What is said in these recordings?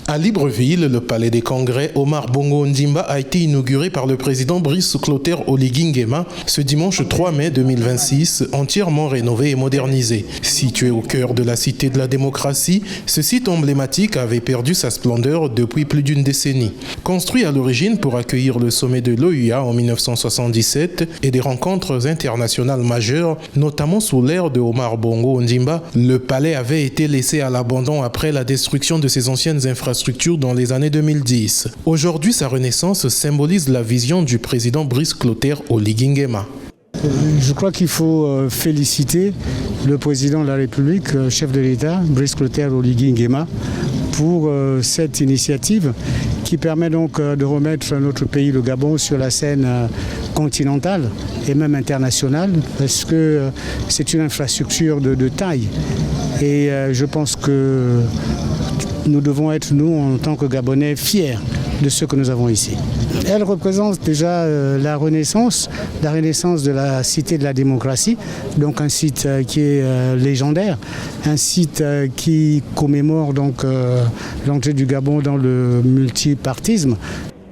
À Libreville, le palais des congrès Omar Bongo Ondimba a été inauguré par le président Brice Clotaire Oligui Nguema ce dimanche 3 mai 2026, entièrement rénové et modernisé. Situé au cœur de la cité de la démocratie, ce site emblématique avait perdu sa splendeur depuis plus d'une décennie. Construit à l'origine pour accueillir le sommet de l'OUA en 1977 et des rencontres internationales majeures, notamment sous l'ère de Omar Bongo Ondimba, le palais avait été laissé à l'abandon après la destruction de ses anciennes infrastructures dans les années 2010. Aujourd'hui, sa renaissance symbolise la vision du président Brice Clotaire Oligui Nguema. Je crois qu'il faut féliciter le président de la République, chef de l'État, Brice Clotaire Oligui Nguema, pour cette initiative qui permet donc de remettre notre pays, le Gabon, sur la scène continentale et même internationale, parce que c'est une infrastructure de taille. Et je pense que nous devons être, nous, en tant que Gabonais, fiers de ce que nous avons ici. Elle représente déjà la renaissance de la cité de la démocratie, donc un site qui est légendaire, un site qui commémore donc l'entrée du Gabon dans le multipartisme.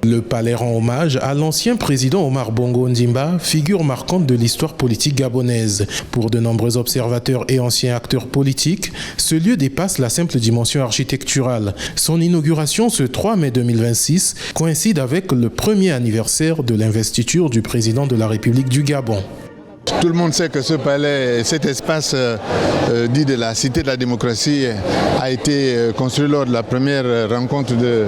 Le palais rend hommage à l'ancien président Omar Bongo Ondimba, figure marquante de l'histoire politique gabonaise. Pour de nombreux observateurs et anciens acteurs politiques, ce lieu dépasse la simple dimension architecturale. Son inauguration ce 3 mai 2026 coïncide avec le premier anniversaire de l'investiture du président de la République du Gabon. Tout le monde sait que ce palais, cet espace dit de la Cité de la démocratie a été construit lors de la première rencontre de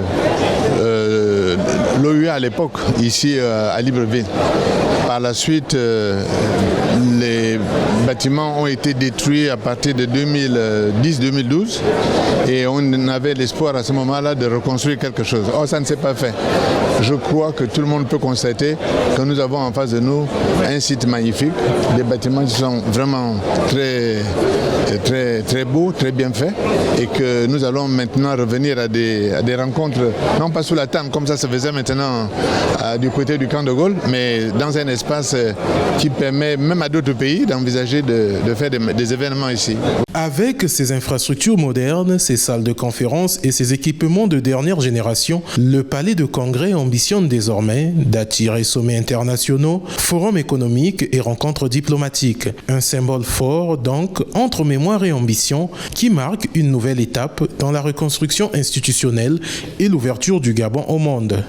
l'OUA à l'époque, ici à Libreville. Par la suite, les bâtiments ont été détruits à partir de 2010-2012 et on avait l'espoir à ce moment-là de reconstruire quelque chose. Or, ça ne s'est pas fait. Je crois que tout le monde peut constater que nous avons en face de nous un site magnifique, des bâtiments qui sont vraiment très beaux, très bien faits et que nous allons maintenant revenir à des rencontres, non pas sous la table comme ça se faisait maintenant du côté du camp de Gaulle, mais dans un espace qui permet même à d'autres pays d'envisager de faire des événements ici. Avec ses infrastructures modernes, ses salles de conférence et ses équipements de dernière génération, le palais de congrès ambitionne désormais d'attirer sommets internationaux, forums économiques et rencontres diplomatiques. Un symbole fort donc entre mémoire et ambition qui marque une nouvelle étape dans la reconstruction institutionnelle et l'ouverture du Gabon au monde.